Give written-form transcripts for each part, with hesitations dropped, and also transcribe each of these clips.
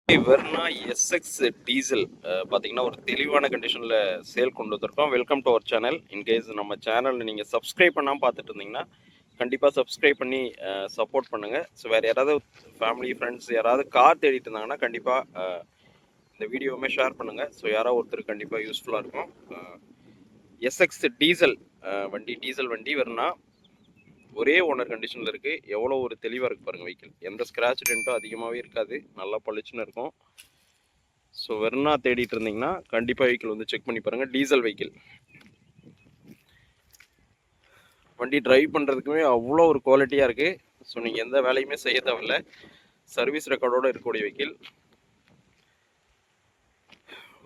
Verna SX diesel பார்த்தீங்கன்னா ஒரு தெளிவான கண்டிஷனில் சேல் கொண்டு வந்திருக்கோம். Welcome to our channel. In case நம்ம சேனல் நீங்கள் சப்ஸ்கிரைப் பண்ணாமல் பார்த்துட்டு இருந்தீங்கன்னா கண்டிப்பாக சப்ஸ்கிரைப் பண்ணி சப்போர்ட் பண்ணுங்கள். ஸோ வேறு யாராவது ஃபேமிலி ஃப்ரெண்ட்ஸ் யாராவது கார் தேடிட்டு இருந்தாங்கன்னா கண்டிப்பாக இந்த வீடியோவுமே ஷேர் பண்ணுங்கள். ஸோ யாராவது ஒருத்தர் கண்டிப்பாக யூஸ்ஃபுல்லாக இருக்கும். எஸ்எக்ஸ் டீசல் வண்டி, டீசல் வண்டி வெர்னா ஒரே ஓனர் கண்டிஷனில் இருக்குது. எவ்வளோ ஒரு தெளிவாக இருக்குது பாருங்கள் வெஹிக்கிள். எந்த ஸ்க்ராட்ச் டென்ட்டும் அதிகமாகவே இருக்காது, நல்லா பளிச்சுன்னு இருக்கும். ஸோ வெர்னா தேடிட்டு இருந்தீங்கன்னா கண்டிப்பாக வெஹிக்கிள் வந்து செக் பண்ணி பாருங்கள். டீசல் வெஹிக்கிள் வண்டி டிரைவ் பண்ணுறதுக்குமே அவ்வளோ ஒரு குவாலிட்டியாக இருக்குது. ஸோ நீங்கள் எந்த வேலையுமே செய்ய தேவையில்ல, சர்வீஸ் ரெக்கார்டோடு இருக்கக்கூடிய வெஹிக்கிள்.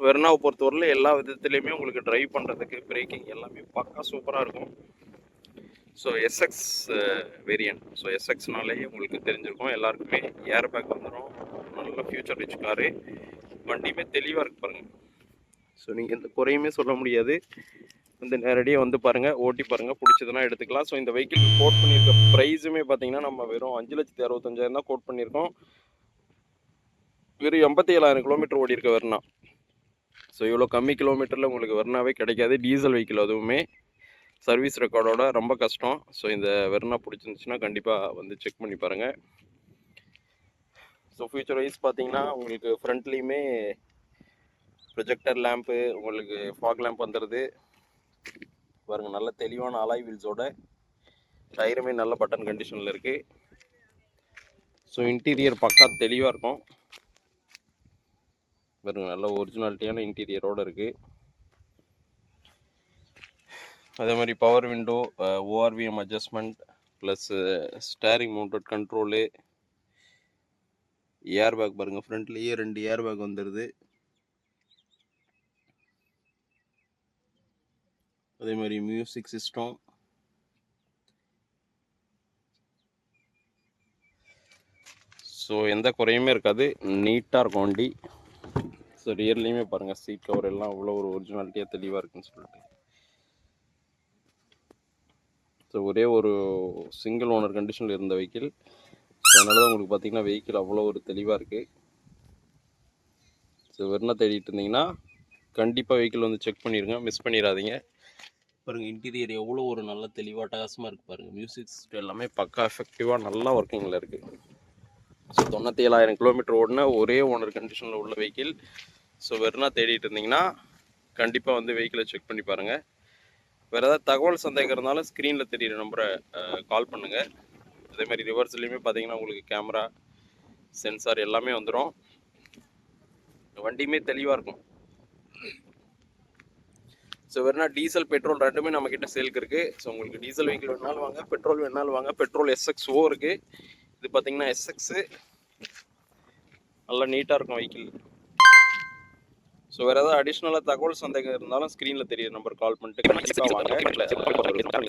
வெர்னாவை பொறுத்தவரையில் எல்லா விதத்துலேயுமே உங்களுக்கு டிரைவ் பண்ணுறதுக்கு பிரேக்கிங் எல்லாமே பக்கா சூப்பராக இருக்கும். So SX variant. ஸோ எஸ்எக்ஸ்னாலே உங்களுக்கு தெரிஞ்சிருக்கும் எல்லாருக்குமே. ஏர் பேக் வந்துடும், நல்ல ஃபியூச்சர் ரிச் காரு. வண்டியுமே தெளிவாக இருக்கு பாருங்கள். ஸோ நீங்கள் எந்த குறையுமே சொல்ல முடியாது. வந்து நேரடியாக வந்து பாருங்கள், ஓட்டி பாருங்கள், பிடிச்சதுன்னா எடுத்துக்கலாம். ஸோ இந்த வெஹிக்கிள் கோட் பண்ணியிருக்க ப்ரைஸுமே பார்த்தீங்கன்னா நம்ம வெறும் 5,65,000 தான் கோட் பண்ணியிருக்கோம். வெறும் 87,000 கிலோமீட்டர் ஓடி இருக்க வெர்னா. ஸோ இவ்வளோ கம்மி கிலோமீட்டரில் உங்களுக்கு வெர்னாவே கிடைக்காது. டீசல் வெஹிக்கிள் அதுவுமே சர்வீஸ் ரெக்கார்டோட ரொம்ப கஷ்டம். ஸோ இந்த வெர்னா பிடிச்சிருந்துச்சுன்னா கண்டிப்பாக வந்து செக் பண்ணி பாருங்கள். ஸோ ஃபியூச்சர் வைஸ் பார்த்தீங்கன்னா உங்களுக்கு ஃப்ரண்ட்லேயுமே ப்ரொஜெக்டர் லேம்ப்பு, உங்களுக்கு ஃபாக் லேம்ப் வந்துடுது பாருங்கள். நல்ல தெளிவான அலாய் வீல்ஸோட, டயருமே நல்ல பட்டன் கண்டிஷனில் இருக்குது. ஸோ இன்டீரியர் பக்கா தெளிவாக இருக்கும் பாருங்க, நல்ல ஒரிஜினாலிட்டியான இன்டீரியரோடு இருக்குது. அதே மாதிரி power window, ORVM adjustment, plus steering mounted control, air bag பாருங்கள். ஃப்ரண்ட்லேயே 2 ஏர் பேக் வந்துடுது. அதே மாதிரி மியூசிக் சிஸ்டம். ஸோ எந்த குறையுமே இருக்காது, நீட்டாக இருக்கும் வண்டி. ஸோ ரியர்லேயுமே பாருங்கள், சீட் கவர் எல்லாம் அவ்வளோ ஒரு ஒரிஜினாலிட்டியாக தெளிவாக இருக்குன்னு சொல்லிட்டு. ஸோ ஒரே ஒரு சிங்கிள் ஓனர் கண்டிஷனில் இருந்த வெஹிக்கிள். அதனால தான் உங்களுக்கு பார்த்தீங்கன்னா வெஹிக்கிள் அவ்வளோ ஒரு தெளிவாக இருக்குது. ஸோ வெர்னா தேடிட்டு இருந்தீங்கன்னா கண்டிப்பாக வெஹிக்கிள் வந்து செக் பண்ணிடுங்க, மிஸ் பண்ணிடாதீங்க. பாருங்கள் இன்டீரியர் எவ்வளோ ஒரு நல்ல தெளிவாக அட்டகாசமாக இருக்குது பாருங்கள். மியூசிக் சிஸ்டம் எல்லாமே பக்கா எஃபெக்டிவாக நல்லா ஒர்க்கிங்கில் இருக்குது. ஸோ 97,000 கிலோமீட்டர் ஓடின ஒரே ஓனர் கண்டிஷனில் உள்ள வெஹிக்கிள். ஸோ வெர்னா தேடிட்டு இருந்தீங்கன்னா கண்டிப்பாக வந்து வெஹிக்கிளை செக் பண்ணி பாருங்கள். வேறு ஏதாவது தகவல் சந்தேகம் இருந்தாலும் ஸ்க்ரீனில் தெரியிற நம்பரை கால் பண்ணுங்கள். அதேமாதிரி ரிவர்ஸ்லேயுமே பார்த்தீங்கன்னா உங்களுக்கு கேமரா, சென்சார் எல்லாமே வந்துடும். வண்டியுமே தெளிவாக இருக்கும். ஸோ வெறும் டீசல் பெட்ரோல் ரெண்டுமே நம்மக்கிட்ட சேலுக்கு இருக்குது. ஸோ உங்களுக்கு டீசல் வெஹிக்கிள் வேணாலும் வாங்க, பெட்ரோல் வேணாலும் வாங்க. பெட்ரோல் எஸ்எக்ஸ் இருக்குது. இது பார்த்தீங்கன்னா எஸ்எக்ஸு நல்லா நீட்டாக இருக்கும் வெஹிக்கிள். ஸோ வேறு ஏதாவது அடிஷ்னலாக தகவல் சந்தேகம் இருந்தாலும் ஸ்க்ரீனில் தெரியுற நம்பர் கால் பண்ணிட்டு கண்டிப்பாக வாங்க.